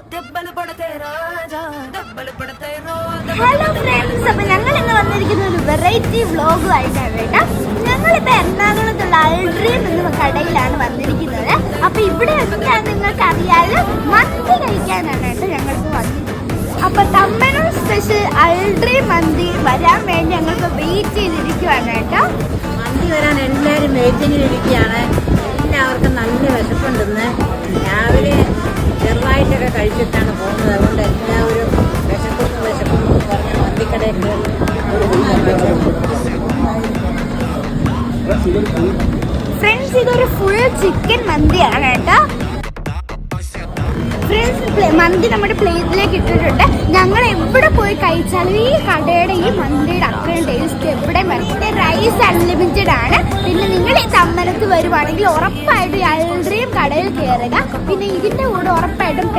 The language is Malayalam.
ഹലോ ഫ്രണ്ട്സ്, അപ്പൊ ഞങ്ങൾ ഇന്ന് വന്നിരിക്കുന്ന ഒരു വെറൈറ്റി വ്ളോഗുമായിട്ടാണ് കേട്ടോ. ഞങ്ങളിപ്പോൾ എറണാകുളത്തുള്ള അൾഡ്രീം എന്ന കടയിലാണ് വന്നിരിക്കുന്നത്. അപ്പൊ ഇവിടെ ഞാൻ നിങ്ങൾക്ക് അറിയാലോ മന്തി കഴിക്കാനാണ് കേട്ടോ ഞങ്ങൾക്ക് വന്നിരിക്കുന്നത്. അപ്പൊ തമ്മനം സ്പെഷ്യൽ അൾഡ്രീം മന്തി വരാൻ വേണ്ടി ഞങ്ങൾക്ക് വെയിറ്റ് ചെയ്തിരിക്കുവാണ് കേട്ടോ. മന്തി വരാൻ എല്ലാവരും വെയിറ്റിങ്ങിലിരിക്കുകയാണ്. എല്ലാവർക്കും നല്ല വിശപ്പുണ്ടെന്ന്. രാവിലെ ചെറുതായിട്ടൊക്കെ കഴിച്ചിട്ടാണ് പോകുന്നത്. അതുകൊണ്ട് എല്ലാവരും വിശക്കുന്നു പറഞ്ഞ് മന്തിക്കടയിൽ ഫ്രണ്ട്സ്, ഇതൊരു ഫുൾ ചിക്കൻ മന്തിയാണ് കേട്ടോ. ഫ്രണ്ട്സ്, മന്തി നമ്മുടെ പ്ലേറ്റിലേക്ക് ഇട്ടിട്ടുണ്ട്. ഞങ്ങൾ എവിടെ പോയി കഴിച്ചാലും ഈ കടയുടെ ഈ മന്തിയുടെ അത്രയും ടേസ്റ്റ് എവിടെ മന്തി. റൈസ് അൺലിമിറ്റഡ് ആണ്. പിന്നെ നിങ്ങൾ ഈ തമ്മനത്ത് വരുവാണെങ്കിൽ ഉറപ്പായിട്ടും ഈ അൾഡ്രീം കടയിൽ കയറുക. പിന്നെ ഇതിൻ്റെ കൂടെ ഉറപ്പായിട്ടും